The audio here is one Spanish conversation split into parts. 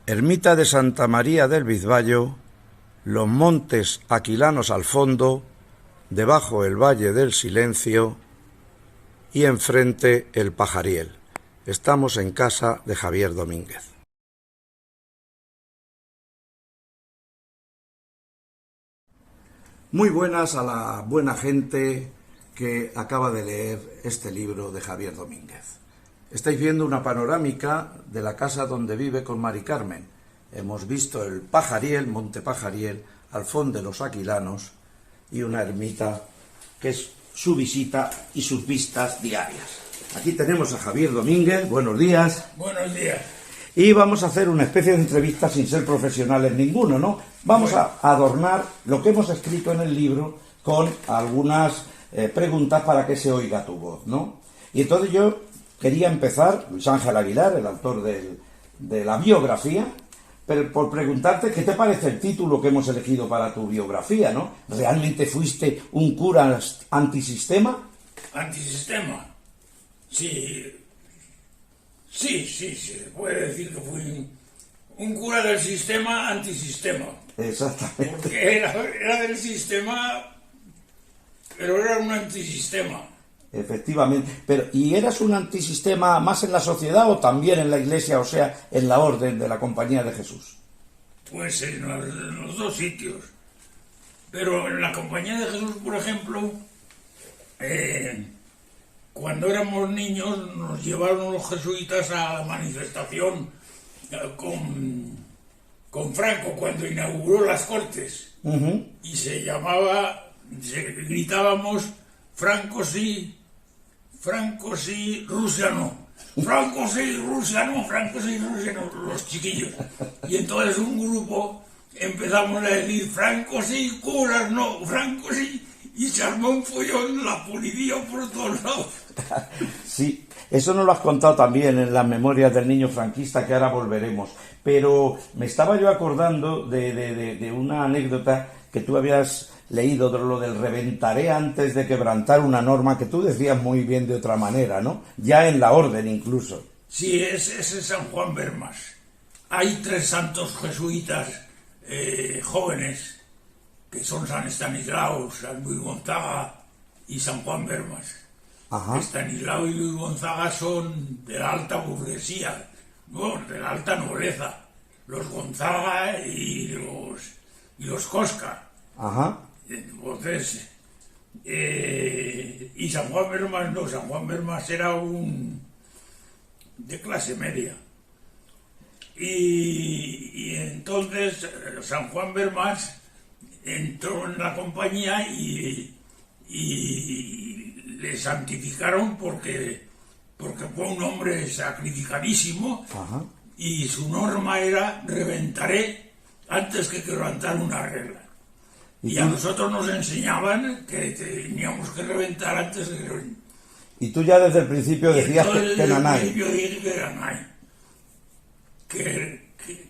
Ermita de Santa María del Bizballo, los montes aquilanos al fondo, debajo el Valle del Silencio y enfrente el Pajariel. Estamos en casa de Javier Domínguez. Muy buenas a la buena gente que acaba de leer este libro de Javier Domínguez. Estáis viendo una panorámica de la casa donde vive con Mari Carmen. Hemos visto el Pajariel, Monte Pajariel, al fondo de los Aquilanos y una ermita que es su visita y sus vistas diarias. Aquí tenemos a Javier Domínguez. Buenos días. Buenos días. Y vamos a hacer una especie de entrevista sin ser profesionales ninguno, ¿no? Vamos a adornar lo que hemos escrito en el libro con algunas preguntas para que se oiga tu voz, ¿no? Y entonces yo quería empezar, Luis Ángel Aguilar, el autor de la biografía, pero por preguntarte qué te parece el título que hemos elegido para tu biografía, ¿no? ¿Realmente fuiste un cura antisistema? ¿Antisistema? Sí. Sí, se puede decir que fui un cura del sistema antisistema. Exactamente. Porque era del sistema, pero era un antisistema. Efectivamente. Pero, ¿y eras un antisistema más en la sociedad o también en la iglesia, o sea, en la orden de la Compañía de Jesús? Pues en los dos sitios. Pero en la Compañía de Jesús, por ejemplo, cuando éramos niños nos llevaron los jesuitas a la manifestación con Franco cuando inauguró las Cortes. Uh-huh. Y gritábamos Franco sí, Rusia no. Franco sí, Rusia no, Franco sí, Rusia no, los chiquillos. Y entonces un grupo empezamos a decir Franco sí, curas no, Franco sí. Y se armó un follón, la policía por todos lados. Sí, eso nos lo has contado también en las memorias del niño franquista, que ahora volveremos. Pero me estaba yo acordando de una anécdota que tú habías leído, de lo del reventaré antes de quebrantar una norma, que tú decías muy bien de otra manera, ¿no? Ya en la orden incluso. Sí, ese es San Juan Bermas. Hay 3 santos jesuitas jóvenes, que son San Estanislao, San Luis Gonzaga y San Juan Bermas. Ajá. Estanislao y Luis Gonzaga son de la alta burguesía, bueno, de la alta nobleza. Los Gonzaga y los Cosca. Ajá. Entonces, y San Juan Bermas no, San Juan Bermas era de clase media. Y entonces San Juan Bermas entró en la compañía y le santificaron porque fue un hombre sacrificadísimo. Ajá. Y su norma era reventaré antes que quebrantar una regla. Y a nosotros nos enseñaban que teníamos que reventar antes de reventar. Y tú ya desde el principio decías que nanay. Desde el principio dije que era nanay.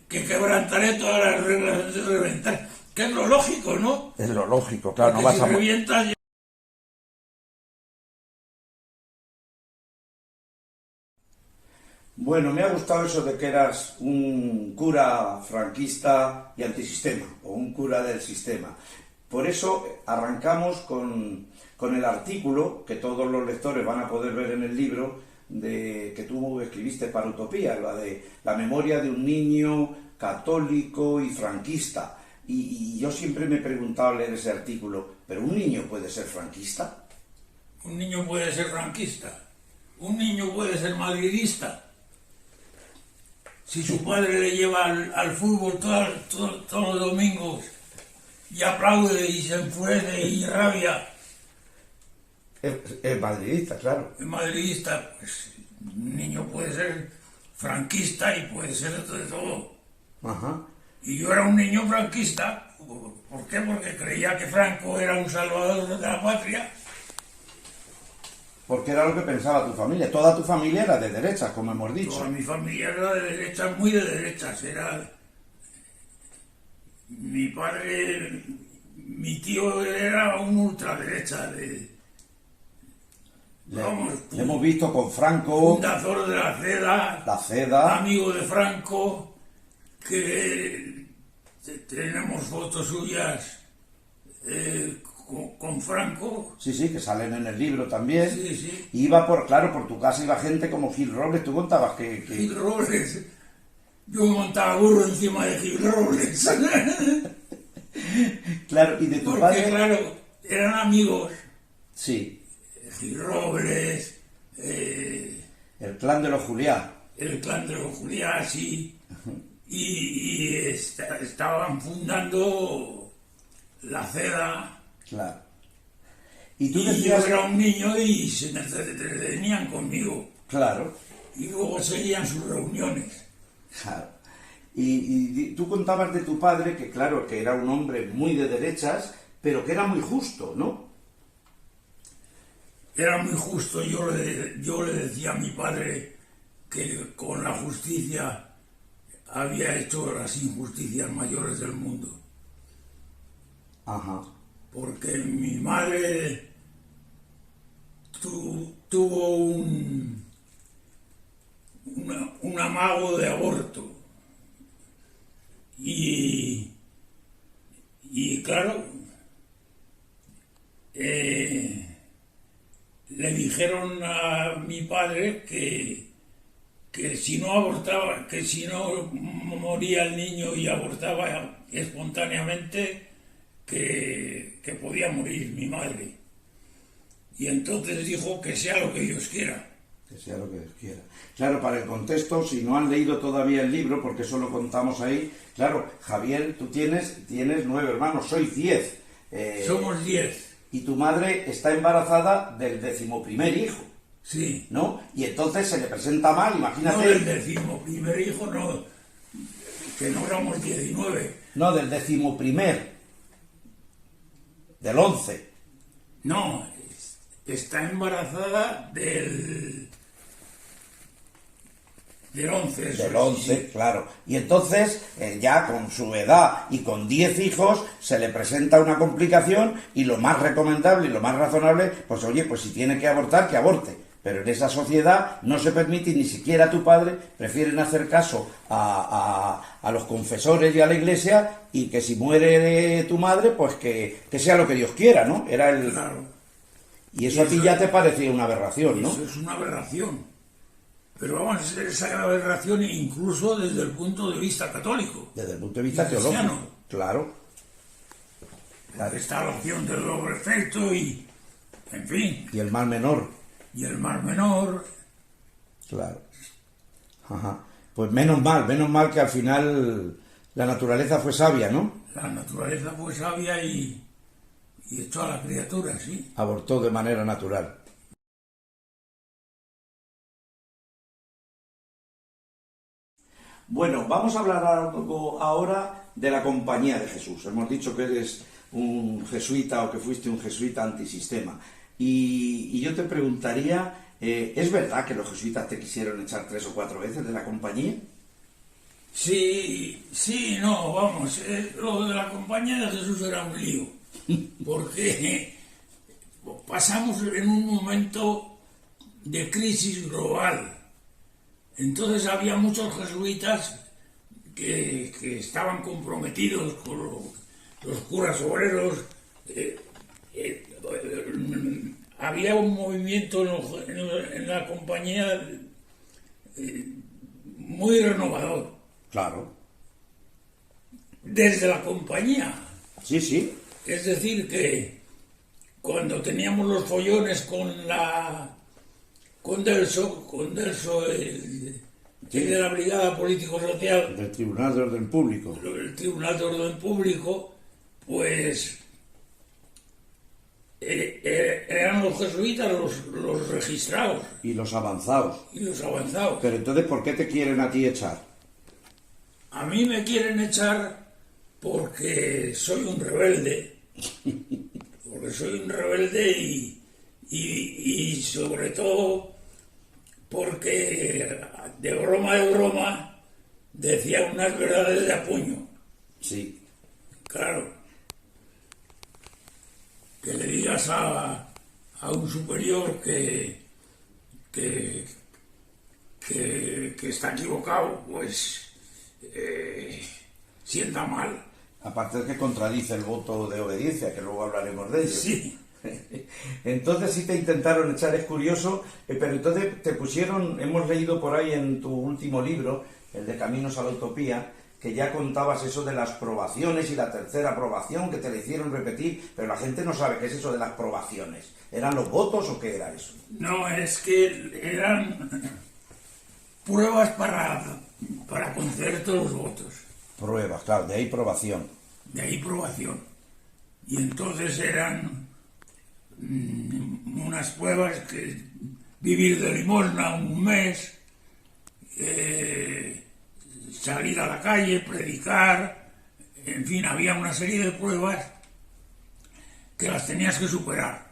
Que quebrantaré todas las reglas antes de reventar. Que es lo lógico, ¿no? Es lo lógico, claro. Porque no vas si a... revientas... Bueno, me ha gustado eso de que eras un cura franquista y antisistema, o un cura del sistema. Por eso arrancamos con el artículo que todos los lectores van a poder ver en el libro que tú escribiste para Utopía, la de la memoria de un niño católico y franquista. Y yo siempre me he preguntado al leer ese artículo, ¿pero un niño puede ser franquista? Un niño puede ser franquista. Un niño puede ser madridista. Si su padre le lleva al fútbol todos los domingos y aplaude y se enfurece y rabia. Es madridista, claro. Es madridista, pues un niño puede ser franquista y puede ser de todo. Ajá. Y yo era un niño franquista. ¿Por qué? Porque creía que Franco era un salvador de la patria. Porque era lo que pensaba tu familia. Toda tu familia era de derechas, como hemos dicho. Toda mi familia era de derechas, muy de derechas. Mi padre, mi tío era un ultraderecha. Le hemos visto con Franco. Fundador de la CEDA. La CEDA. Amigo de Franco. que tenemos fotos suyas con Franco. Sí, sí, que salen en el libro también. Sí, sí. Iba por tu casa iba gente como Gil Robles, tú contabas que... Gil Robles. Yo montaba burro encima de Gil Robles. Claro, y de tu Porque, padre... claro, eran amigos. Sí. Gil Robles, El clan de los Juliá. el clan de los Juliá, sí. Y estaban fundando la CEDA. Claro. Y tú Y decías... yo era un niño y se entretenían conmigo. Claro. Y luego seguían sus reuniones. Claro. Y tú contabas de tu padre, que claro, que era un hombre muy de derechas, pero que era muy justo, ¿no? Era muy justo. Yo le decía a mi padre que con la justicia había hecho las injusticias mayores del mundo. Ajá. Porque mi madre tuvo un amago de aborto. Y claro, le dijeron a mi padre que si no abortaba, que si no moría el niño y abortaba espontáneamente, que podía morir mi madre. Y entonces dijo que sea lo que Dios quiera. Que sea lo que Dios quiera. Claro, para el contexto, si no han leído todavía el libro, porque eso lo contamos ahí, claro, Javier, tú tienes 9 hermanos, sois 10. Somos 10. Y tu madre está embarazada del 11º hijo. Sí. ¿No? Y entonces se le presenta mal, imagínate... No del 11º hijo, no, que no éramos 19. No, del 11º. Del 11. No, está embarazada del 11. Eso Del 11, sí. claro. Y entonces, ya con su edad y con 10 hijos, se le presenta una complicación y lo más recomendable y lo más razonable, pues oye, pues si tiene que abortar, que aborte. Pero en esa sociedad no se permite, y ni siquiera tu padre, prefieren hacer caso a los confesores y a la iglesia, y que si muere tu madre, pues que sea lo que Dios quiera, ¿no? Era el... Claro. Y eso a ti ya te parecía una aberración, ¿no? Eso es una aberración. Pero vamos, esa aberración incluso desde el punto de vista católico. Desde el punto de vista cristiano. teológico. Claro. La instalación del doble efecto y, en fin, Y el mal menor. y el mar menor. Claro. Ajá. Pues menos mal que al final la naturaleza fue sabia, ¿no? La naturaleza fue sabia y echó a la criatura, sí. Abortó de manera natural. Bueno, vamos a hablar algo ahora de la Compañía de Jesús. Hemos dicho que eres un jesuita o que fuiste un jesuita antisistema. Y yo te preguntaría, ¿es verdad que los jesuitas te quisieron echar 3 o 4 veces de la compañía? Sí, no, vamos, lo de la Compañía de Jesús era un lío, porque pasamos en un momento de crisis global. Entonces había muchos jesuitas que estaban comprometidos con los curas obreros. Había un movimiento en la compañía muy renovador. Claro. Desde la compañía. Sí, sí. Es decir, que cuando teníamos los follones con Delso, el de la Brigada Político-Social, Del Tribunal de Orden Público. el Tribunal de Orden Público, pues eran los jesuitas los registrados Y los avanzados. y los avanzados. Pero entonces, ¿por qué te quieren a ti echar? A mí me quieren echar porque soy un rebelde. Porque soy un rebelde y sobre todo porque de broma decía unas verdades de a puño. Sí. Claro. Que le digas a un superior que está equivocado, pues sienta mal. Aparte de que contradice el voto de obediencia, que luego hablaremos de ello. Sí. Entonces sí te intentaron echar, es curioso, pero entonces te pusieron, hemos leído por ahí en tu último libro, el de Caminos a la Utopía, que ya contabas eso de las probaciones y la tercera probación que te le hicieron repetir, pero la gente no sabe qué es eso de las probaciones. ¿Eran los votos o qué era eso? No, es que eran pruebas para conceder todos los votos. Pruebas, claro, de ahí probación. De ahí probación. Y entonces eran unas pruebas que vivir de limosna un mes, salir a la calle, predicar, en fin, había una serie de pruebas que las tenías que superar.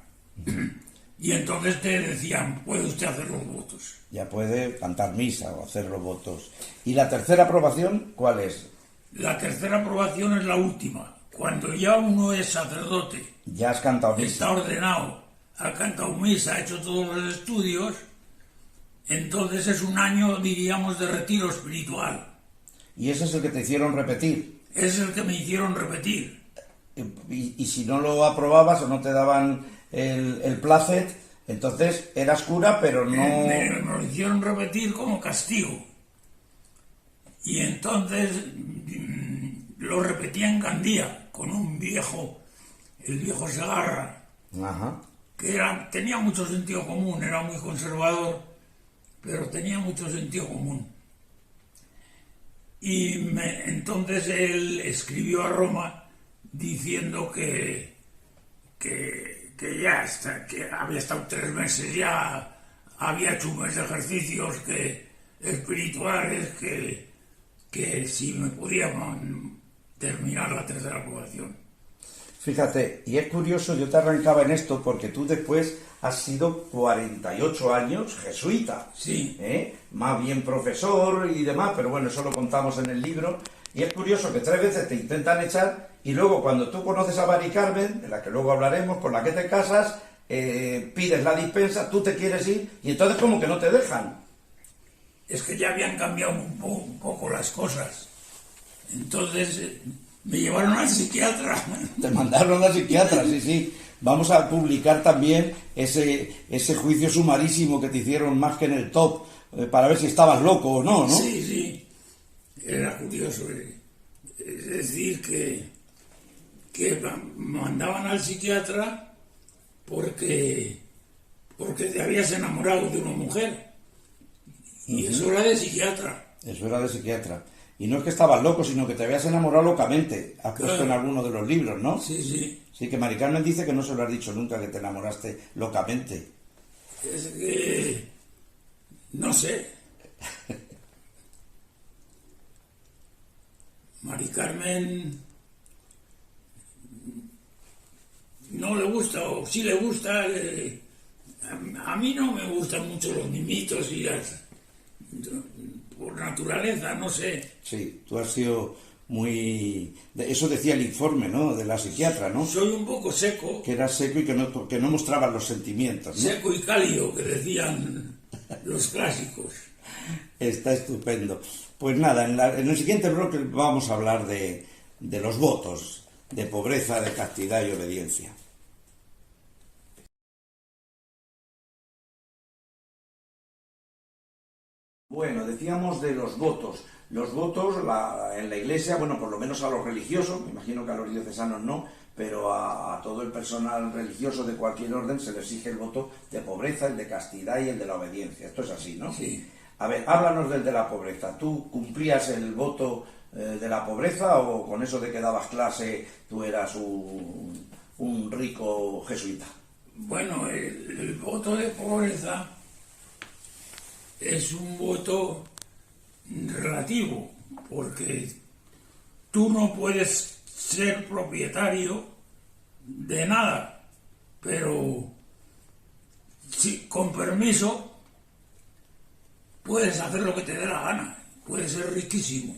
Y entonces te decían, puede usted hacer los votos. Ya puede cantar misa o hacer los votos. ¿Y la tercera aprobación cuál es? La tercera aprobación es la última. Cuando ya uno es sacerdote, Ya has cantado misa. está ordenado, ha cantado misa, ha hecho todos los estudios, entonces es un año, diríamos, de retiro espiritual. ¿Y ese es el que te hicieron repetir? Es el que me hicieron repetir. Y si no lo aprobabas o no te daban el placet, entonces eras cura, pero no... Me lo hicieron repetir como castigo. Y entonces lo repetía en Gandía, con un viejo, el viejo Segarra, Ajá. que tenía mucho sentido común, era muy conservador, pero tenía mucho sentido común. Y entonces él escribió a Roma diciendo que ya está, que había estado 3 meses ya, había hecho un mes de ejercicios espirituales, que si me podía terminar la tercera aprobación. Fíjate, y es curioso, yo te arrancaba en esto porque tú después has sido 48 años jesuita. Sí. Más bien profesor y demás, pero bueno, eso lo contamos en el libro. Y es curioso que 3 veces te intentan echar y luego cuando tú conoces a Mari Carmen, de la que luego hablaremos, con la que te casas, pides la dispensa, tú te quieres ir y entonces como que no te dejan. Es que ya habían cambiado un poco las cosas. Entonces me llevaron al psiquiatra. Te mandaron al psiquiatra, sí, sí. Vamos a publicar también ese juicio sumarísimo que te hicieron más que en el top, para ver si estabas loco o no, ¿no? Sí, sí. Era curioso. Es decir, que mandaban al psiquiatra porque te habías enamorado de una mujer. Y eso era de psiquiatra. Eso era de psiquiatra. Y no es que estabas loco, sino que te habías enamorado locamente. Has puesto Claro. en alguno de los libros, ¿no? Sí, sí. Sí, que Mari Carmen dice que no se lo has dicho nunca, que te enamoraste locamente. Es que... no sé. Mari Carmen no le gusta, o sí le gusta. A mí no me gustan mucho los mimitos y por naturaleza, no sé. Sí, tú has sido muy... Eso decía el informe, ¿no? De la psiquiatra, ¿no? Soy un poco seco, Que eras seco y que no mostrabas los sentimientos, ¿no? seco y cálido, que decían los clásicos. Está estupendo. Pues nada, en el siguiente bloque vamos a hablar de los votos, de pobreza, de castidad y obediencia. Bueno, decíamos de los votos. Los votos en la Iglesia, bueno, por lo menos a los religiosos, me imagino que a los diocesanos no, pero a todo el personal religioso de cualquier orden se le exige el voto de pobreza, el de castidad y el de la obediencia. Esto es así, ¿no? Sí. A ver, háblanos del de la pobreza. ¿Tú cumplías el voto de la pobreza o con eso de que dabas clase tú eras un rico jesuita? Bueno, el voto de pobreza es un voto relativo, porque tú no puedes ser propietario de nada, pero si, con permiso puedes hacer lo que te dé la gana, puedes ser riquísimo.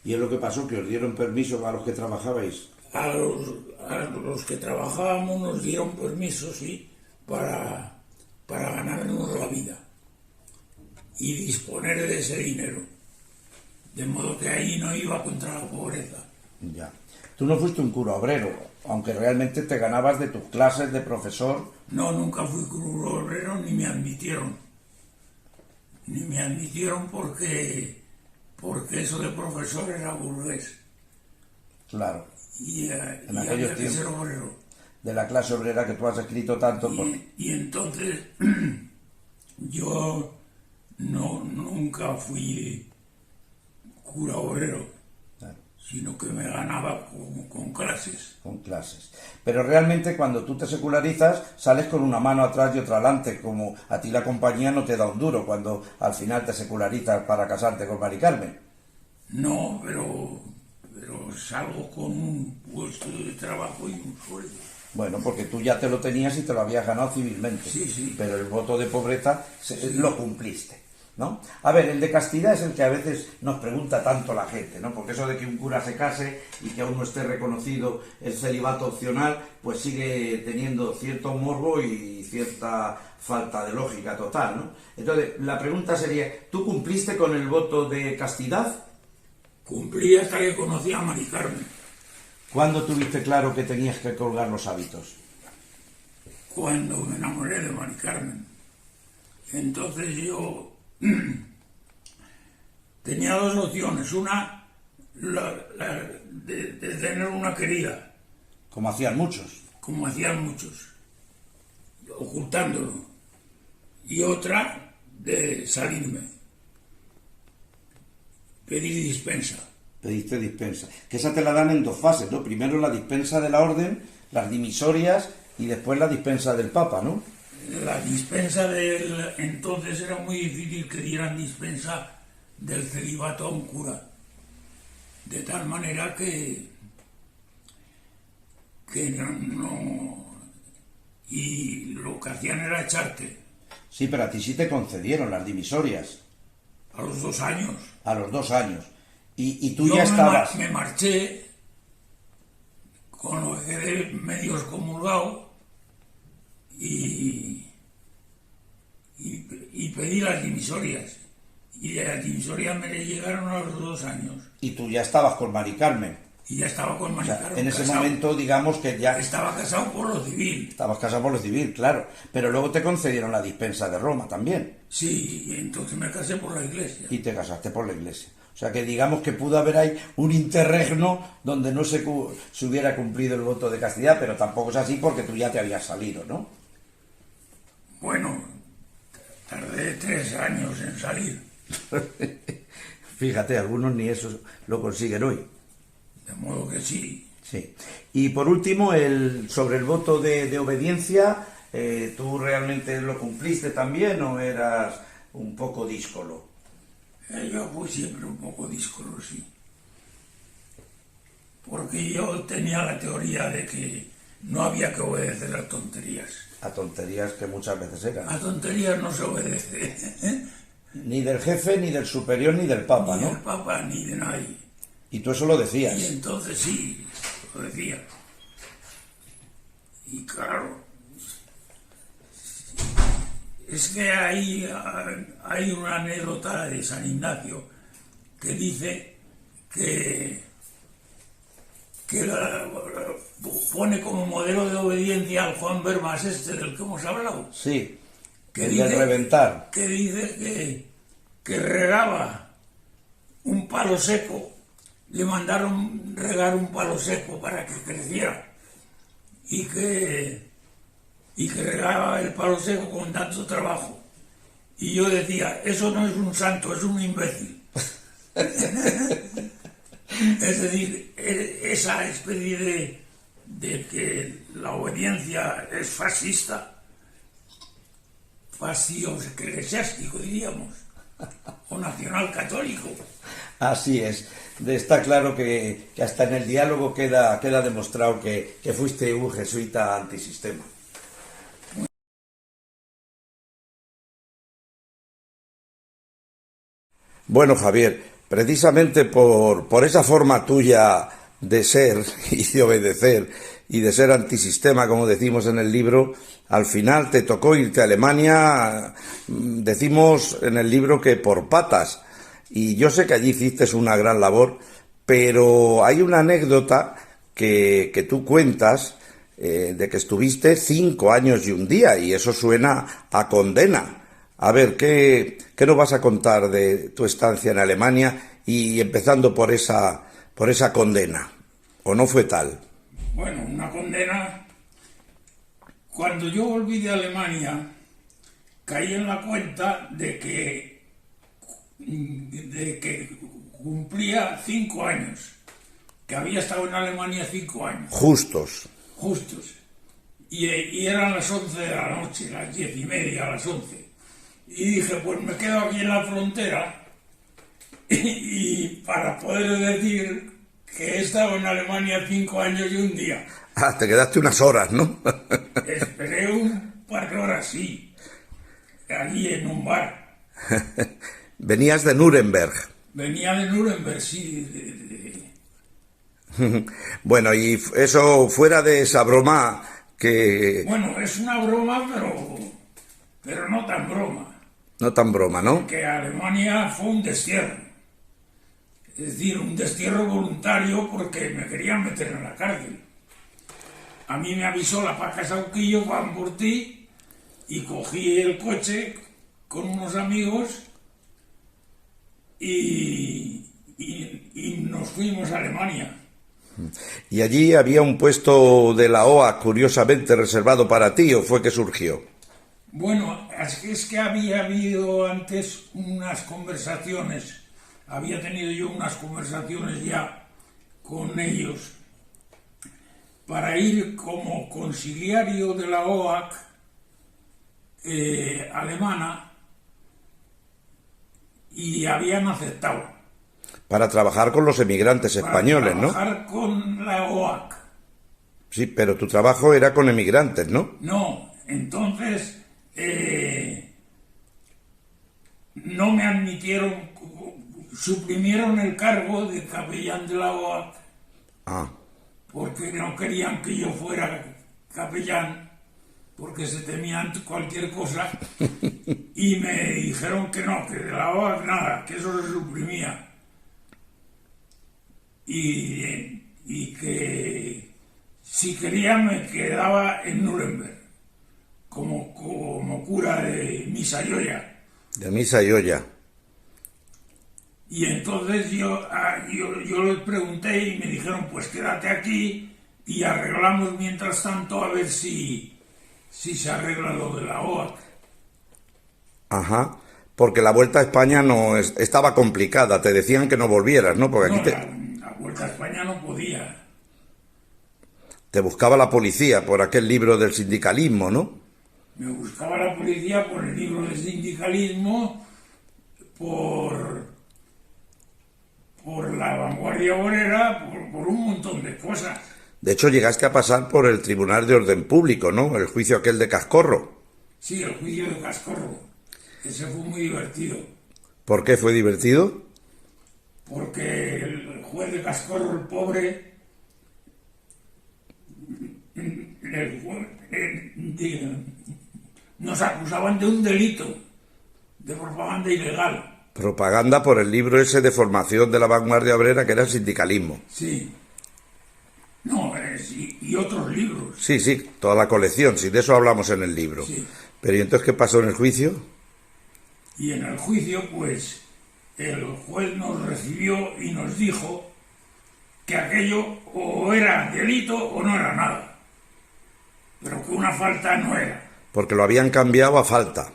Y es lo que pasó, que os dieron permiso a los que trabajabais. A los que trabajábamos nos dieron permiso, sí, para ganarnos la vida y disponer de ese dinero. De modo que ahí no iba contra la pobreza. Ya. Tú no fuiste un cura obrero, aunque realmente te ganabas de tus clases de profesor. No, nunca fui cura obrero ni me admitieron. Ni me admitieron porque eso de profesor era burgués. Claro. Y En había aquellos que tiempos. ser obrero. De la clase obrera que tú has escrito tanto. Y entonces yo nunca fui cura obrero, Claro, sino que me ganaba con clases. con clases. Pero realmente cuando tú te secularizas sales con una mano atrás y otra adelante, como a ti la compañía no te da un duro cuando al final te secularizas para casarte con Mari Carmen. No, pero salgo con un puesto de trabajo y un sueldo. Bueno, porque tú ya te lo tenías y te lo habías ganado civilmente. Sí, sí. Pero el voto de pobreza lo cumpliste, ¿no? A ver, el de castidad es el que a veces nos pregunta tanto la gente, ¿no? Porque eso de que un cura se case y que aún no esté reconocido el celibato opcional, pues sigue teniendo cierto morbo y cierta falta de lógica total, ¿no? Entonces, la pregunta sería, ¿tú cumpliste con el voto de castidad? Cumplí hasta que conocí a Mari Carmen. ¿Cuándo tuviste claro que tenías que colgar los hábitos? Cuando me enamoré de Mari Carmen. Entonces yo tenía dos opciones. Una, de tener una querida, Como hacían muchos. como hacían muchos, ocultándolo. Y otra, de salirme, pedir dispensa. Pediste dispensa. Que esa te la dan en dos fases, ¿no? Primero la dispensa de la orden, las dimisorias y después la dispensa del Papa, ¿no? La dispensa del... Entonces era muy difícil que dieran dispensa del celibato a un cura. De tal manera que no... Y lo que hacían era echarte Sí, pero a ti sí te concedieron las dimisorias a los 2 años. a los 2 años. Y tú Yo ya estabas... me marché con lo que quedé medio excomulgado y pedí las dimisorias. Y las dimisorias me llegaron a los 2 años. Y tú ya estabas con Mari Carmen. Y ya estaba con O Mari sea, Carmen en ese casado. momento, digamos que ya Estaba casado por lo civil. estabas casado por lo civil, claro. Pero luego te concedieron la dispensa de Roma también. Sí, y entonces me casé por la iglesia. Y te casaste por la iglesia. O sea que digamos que pudo haber ahí un interregno donde no se hubiera cumplido el voto de castidad, pero tampoco es así porque tú ya te habías salido, ¿no? Bueno, tardé 3 años en salir. Fíjate, algunos ni eso lo consiguen hoy. De modo que sí. Sí. Y por último, sobre el voto de obediencia, ¿tú realmente lo cumpliste también o eras un poco díscolo? Yo fui siempre un poco díscolo, sí. Porque yo tenía la teoría de que no había que obedecer a tonterías. A tonterías que muchas veces eran. A tonterías no se obedece. Ni del jefe, ni del superior, ni del papa, Ni del ¿no? Papa ni de nadie. Y tú eso lo decías. Y entonces sí, lo decía. Y claro, es que hay una anécdota de San Ignacio que dice que pone como modelo de obediencia al Juan Berbas del que hemos hablado. Sí, Que el de reventar. Que dice que regaba un palo seco, le mandaron regar un palo seco para que creciera y que regaba el palo seco con tanto trabajo. Y yo decía, eso no es un santo, es un imbécil. Es decir, esa especie de que la obediencia es fascista, fascio eclesiástico, diríamos, o nacional católico. Así es. Está claro que hasta en el diálogo queda demostrado que fuiste un jesuita antisistema. Bueno, Javier, precisamente por esa forma tuya de ser y de obedecer y de ser antisistema, como decimos en el libro, al final te tocó irte a Alemania, decimos en el libro que por patas. y yo sé que allí hiciste una gran labor, pero hay una anécdota que tú cuentas de que estuviste 5 años y un día, y eso suena a condena. A ver, ¿qué nos vas a contar de tu estancia en Alemania y empezando por esa condena? ¿O no fue tal? Bueno, una condena. Cuando yo volví de Alemania, caí en la cuenta de que cumplía 5 años, que había estado en Alemania 5 años. Justos. Y eran las 11 de la noche, las 10:30, las 11. Y dije, pues me quedo aquí en la frontera y para poder decir que he estado en Alemania 5 años y un día. Ah, te quedaste unas horas, ¿no? Esperé un par de horas, sí, allí en un bar. Venías de Nuremberg. Venía de Nuremberg, sí. Bueno, y eso fuera de esa broma que... Bueno, es una broma, pero no tan broma. No tan broma, ¿no? Que Alemania fue un destierro. Es decir, un destierro voluntario porque me querían meter en la cárcel. A mí me avisó la Paca Sauquillo, van por ti, y cogí el coche con unos amigos y nos fuimos a Alemania. ¿Y allí había un puesto de la OA curiosamente reservado para ti o fue que surgió? Bueno, es que había habido antes unas conversaciones, había tenido yo unas conversaciones ya con ellos para ir como conciliario de la OAC alemana y habían aceptado. Para trabajar con los emigrantes españoles, ¿no? Para trabajar con la OAC. Sí, pero tu trabajo era con emigrantes, ¿no? No, entonces no me admitieron, suprimieron el cargo de capellán de la OAC. Porque no querían que yo fuera capellán, porque se temían cualquier cosa, y me dijeron que no, que de la OAC nada, que eso se suprimía. Y que si quería me quedaba en Nuremberg como cura de misa y olla. De misa y olla. Y entonces yo les pregunté y me dijeron, pues quédate aquí y arreglamos mientras tanto a ver si se arregla lo de la OAC. Ajá. Porque la vuelta a España no estaba complicada, te decían que no volvieras, ¿no? Porque aquí la vuelta a España no podía. Te buscaba la policía por aquel libro del sindicalismo, ¿no? Me buscaba la policía por el libro del sindicalismo, por la vanguardia obrera, por un montón de cosas. De hecho, llegaste a pasar por el Tribunal de Orden Público, ¿no? El juicio aquel de Cascorro. Sí, el juicio de Cascorro. Ese fue muy divertido. ¿Por qué fue divertido? Porque el juez de Cascorro, el pobre, nos acusaban de un delito de propaganda ilegal. Propaganda por el libro ese de formación de la vanguardia obrera que era el sindicalismo. Sí. No, y otros libros. Sí, toda la colección, sí, de eso hablamos en el libro. Sí. Pero ¿y entonces qué pasó en el juicio? Y en el juicio, pues, el juez nos recibió y nos dijo que aquello o era delito o no era nada. Pero que una falta no era. Porque lo habían cambiado a falta.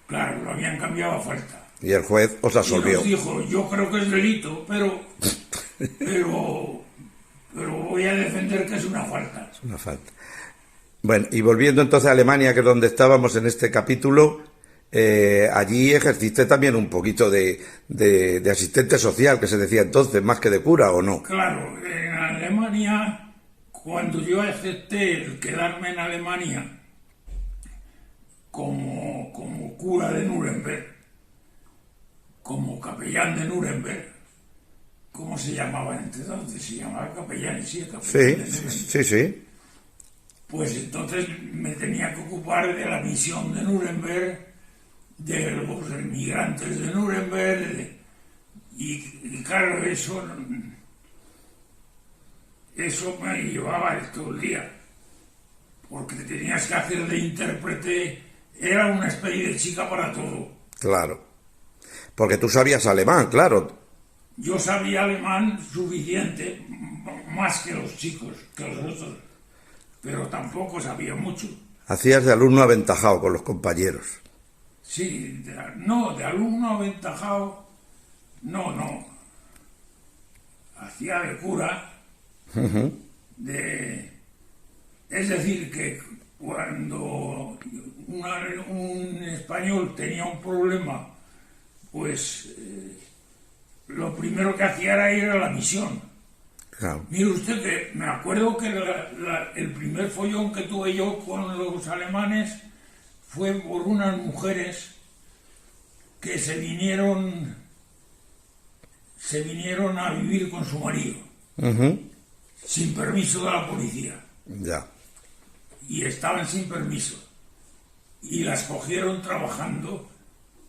Claro, lo habían cambiado a falta. Y el juez os absolvió. Y nos dijo, yo creo que es delito, pero voy a defender que es una falta. Es una falta. Bueno, y volviendo entonces a Alemania, que es donde estábamos en este capítulo, allí ejerciste también un poquito de asistente social, que se decía entonces, más que de cura, ¿o no? Claro, en Alemania, cuando yo acepté el quedarme en Alemania como cura de Nuremberg, como capellán de Nuremberg, ¿cómo se llamaba entonces? Se llamaba capellán, sí, capellán de Nuremberg. Sí. Pues entonces me tenía que ocupar de la misión de Nuremberg, de los inmigrantes de Nuremberg, Y claro, eso me llevaba todo el día, porque tenías que hacer de intérprete, era una especie de chica para todo. Claro. Porque tú sabías alemán, claro. Yo sabía alemán suficiente, más que los chicos, que los otros, pero tampoco sabía mucho. Hacías de alumno aventajado con los compañeros. Sí, de alumno aventajado, no. Hacía de cura, es decir, que cuando un español tenía un problema, pues lo primero que hacía era ir a la misión. Claro. Mire usted que me acuerdo que el primer follón que tuve yo con los alemanes fue por unas mujeres que se vinieron a vivir con su marido, sin permiso de la policía. Ya. Y estaban sin permiso. Y las cogieron trabajando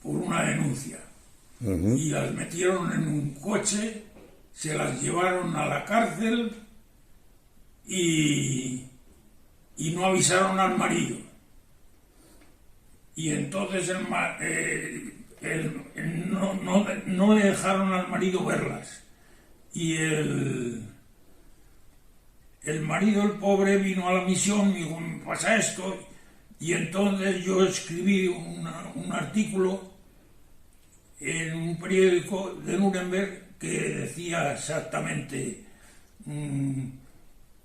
por una denuncia. Y las metieron en un coche, se las llevaron a la cárcel y no avisaron al marido. Y entonces no le dejaron al marido verlas. Y el marido, el pobre, vino a la misión y dijo, me pasa esto. Y entonces yo escribí un artículo en un periódico de Nuremberg que decía exactamente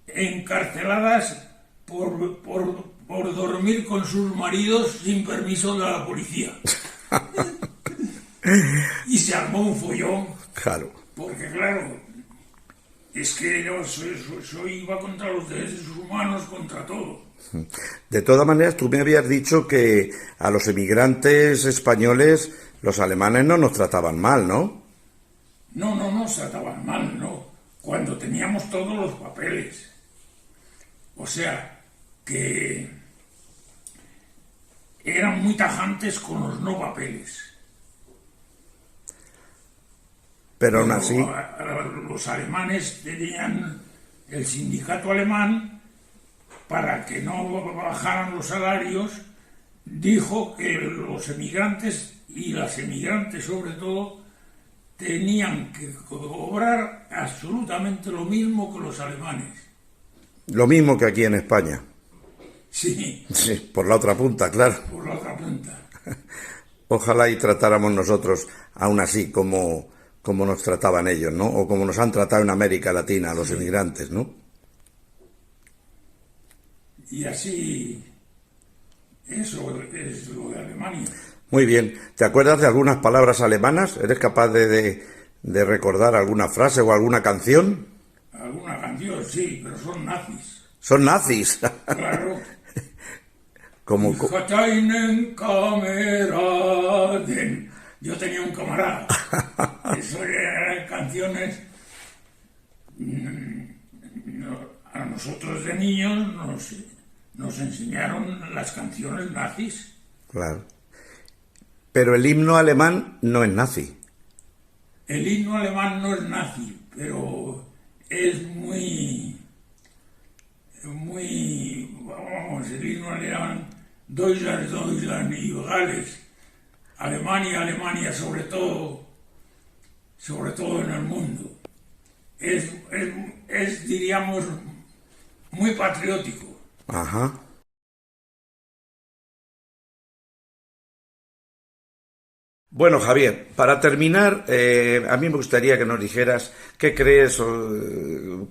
encarceladas por dormir con sus maridos sin permiso de la policía. Y se armó un follón. Claro. Porque claro, es que yo iba contra los derechos humanos, contra todo. De todas maneras, tú me habías dicho que a los emigrantes españoles los alemanes no nos trataban mal, ¿no? No nos trataban mal, no. Cuando teníamos todos los papeles. O sea, que eran muy tajantes con los no papeles. Pero aún así... Los alemanes tenían el sindicato alemán, para que no bajaran los salarios, dijo que los emigrantes, y las emigrantes sobre todo, tenían que cobrar absolutamente lo mismo que los alemanes. Lo mismo que aquí en España. Sí. Sí, por la otra punta, claro. Por la otra punta. Ojalá y tratáramos nosotros aún así como nos trataban ellos, ¿no? O como nos han tratado en América Latina los emigrantes, ¿no? Y así, eso es lo de Alemania. Muy bien. ¿Te acuerdas de algunas palabras alemanas? ¿Eres capaz de recordar alguna frase o alguna canción? Alguna canción, sí, pero son nazis. ¿Son nazis? Claro. Como... Yo tenía un camarada. Eso eran canciones... A nosotros de niños nos enseñaron las canciones nazis. Claro. Pero el himno alemán no es nazi. El himno alemán no es nazi, pero es muy, vamos, el himno alemán, Deutschland, Deutschland y Gales, Alemania, Alemania, sobre todo en el mundo. Es, diríamos, muy patriótico. Ajá. Bueno, Javier, para terminar, a mí me gustaría que nos dijeras qué crees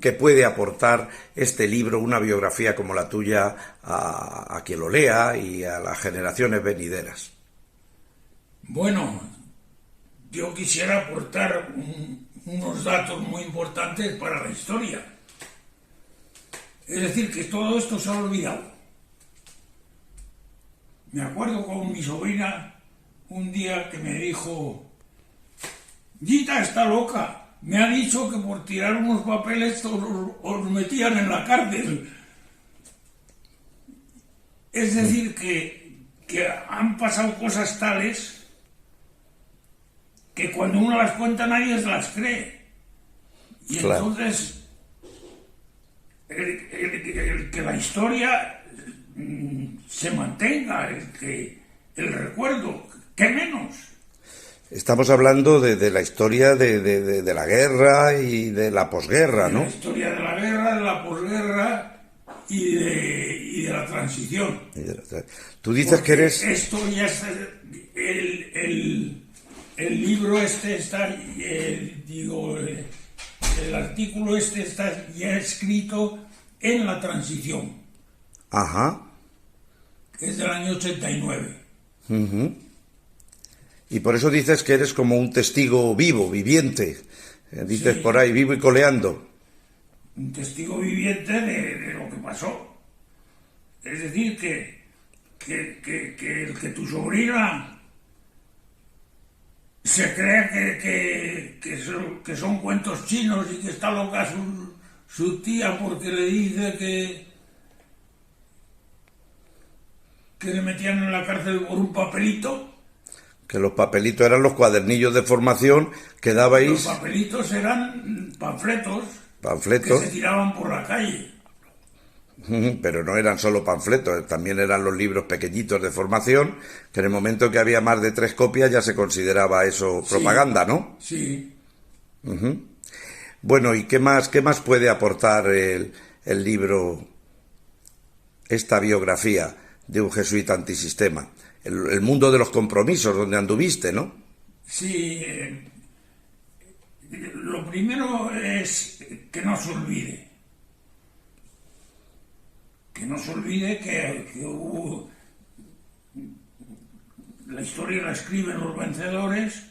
que puede aportar este libro, una biografía como la tuya, a quien lo lea y a las generaciones venideras. Bueno, yo quisiera aportar unos datos muy importantes para la historia. Es decir, que todo esto se ha olvidado. Me acuerdo con mi sobrina un día que me dijo, Gita está loca, me ha dicho que por tirar unos papeles os metían en la cárcel. Es decir, que han pasado cosas tales que cuando uno las cuenta nadie se las cree. Y Claro. entonces, que la historia se mantenga, el recuerdo, ¿qué menos? Estamos hablando de la historia de la guerra y de la posguerra, ¿no? La historia de la guerra, de la posguerra y de la transición. Tú dices que eres... Esto ya está, el libro este está, el artículo este está ya escrito en la transición, Ajá. que es del año 89. Y por eso dices que eres como un testigo vivo, viviente. Dices Sí. por ahí, vivo y coleando. Un testigo viviente de lo que pasó. Es decir, que tu sobrina se crea que son cuentos chinos y que está loca su tía porque le dice que le metían en la cárcel por un papelito. Que los papelitos eran los cuadernillos de formación que Los dabais, papelitos eran panfletos que panfletos, se tiraban por la calle. pero no eran solo panfletos, también eran los libros pequeñitos de formación, que en el momento que había más de 3 copias ya se consideraba eso Sí. propaganda, ¿no? Sí. Bueno, ¿y qué más puede aportar el libro, esta biografía de un jesuita antisistema? El mundo de los compromisos donde anduviste, ¿no? Sí, lo primero es que no se olvide. Que no se olvide que hubo... La historia la escriben los vencedores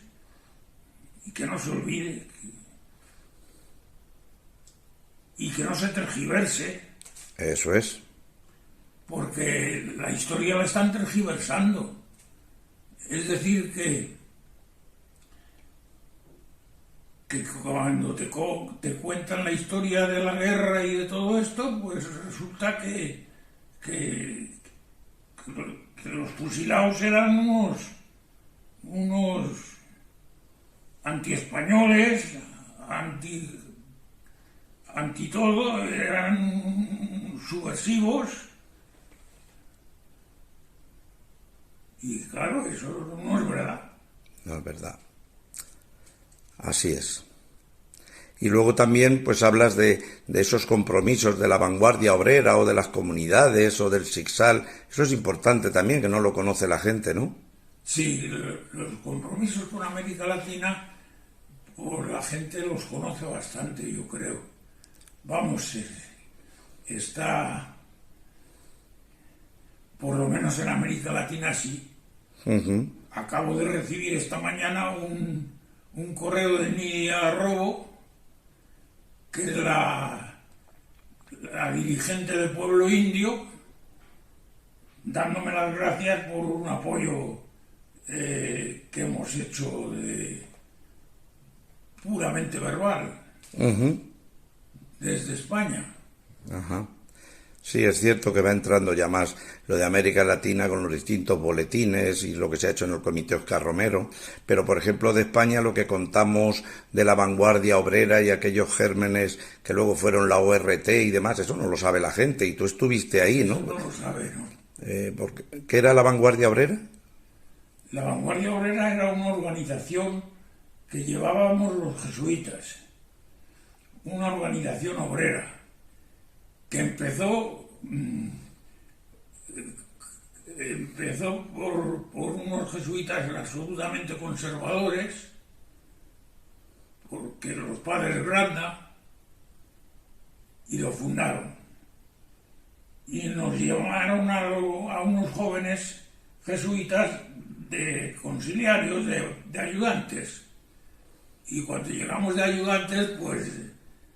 y que no se olvide. Y que no se tergiverse, Eso es. porque la historia la están tergiversando. Es decir, que cuando te cuentan la historia de la guerra y de todo esto, pues resulta que los fusilados eran unos antiespañoles, anti todo, eran subversivos. Y claro, eso no es verdad. No es verdad. Así es. Y luego también pues hablas de esos compromisos de la vanguardia obrera o de las comunidades o del SICSAL. Eso es importante también, que no lo conoce la gente, ¿no? Sí, los compromisos con América Latina, pues la gente los conoce bastante, yo creo. Vamos, está, por lo menos en América Latina sí. Acabo de recibir esta mañana un correo de Nidia Robo, que es la dirigente del pueblo indio, dándome las gracias por un apoyo que hemos hecho puramente verbal desde España. Ajá. Sí, es cierto que va entrando ya más lo de América Latina con los distintos boletines y lo que se ha hecho en el Comité Oscar Romero, pero por ejemplo de España lo que contamos de la vanguardia obrera y aquellos gérmenes que luego fueron la ORT y demás, eso no lo sabe la gente y tú estuviste ahí, ¿no? Eso no lo sabe, ¿no? ¿Qué era la vanguardia obrera? La Vanguardia Obrera era una organización que llevábamos los jesuitas, una organización obrera que empezó por unos jesuitas absolutamente conservadores, porque los padres Granda, y lo fundaron. Y nos llevaron a unos jóvenes jesuitas de conciliarios, de ayudantes. Y cuando llegamos de ayudantes, pues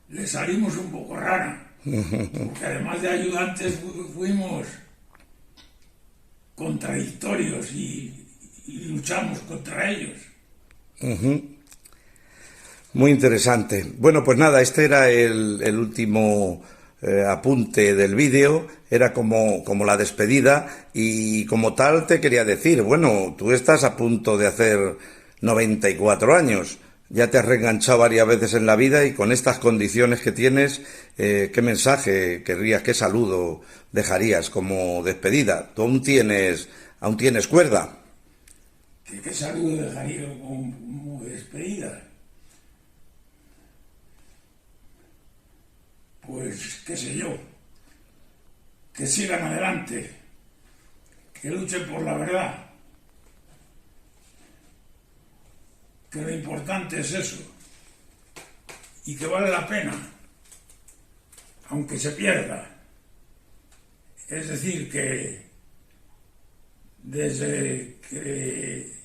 le salimos un poco rara. Porque además de ayudantes fuimos contradictorios y luchamos contra ellos. Muy interesante. Bueno, pues nada, este era el último apunte del vídeo, era como la despedida y como tal te quería decir, bueno, tú estás a punto de hacer 94 años. Ya te has reenganchado varias veces en la vida y con estas condiciones que tienes, ¿qué mensaje querrías, qué saludo dejarías como despedida? Tú aún tienes cuerda. ¿Qué saludo dejaría como despedida? Pues, qué sé yo, que sigan adelante, que luchen por la verdad, que lo importante es eso, y que vale la pena, aunque se pierda. Es decir, que desde que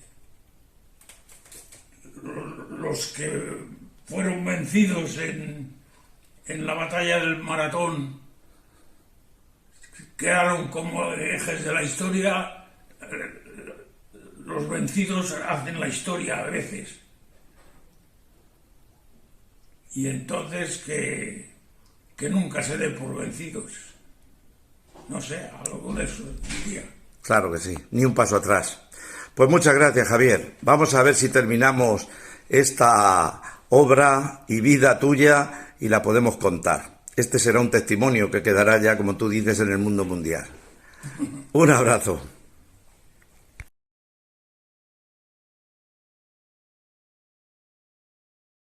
los que fueron vencidos en la batalla del Maratón quedaron como ejes de la historia, los vencidos hacen la historia a veces. Y entonces que nunca se dé por vencidos. No sé, algo de eso diría. Claro que sí, ni un paso atrás. Pues muchas gracias, Javier. Vamos a ver si terminamos esta obra y vida tuya y la podemos contar. Este será un testimonio que quedará ya, como tú dices, en el mundo mundial. Un abrazo.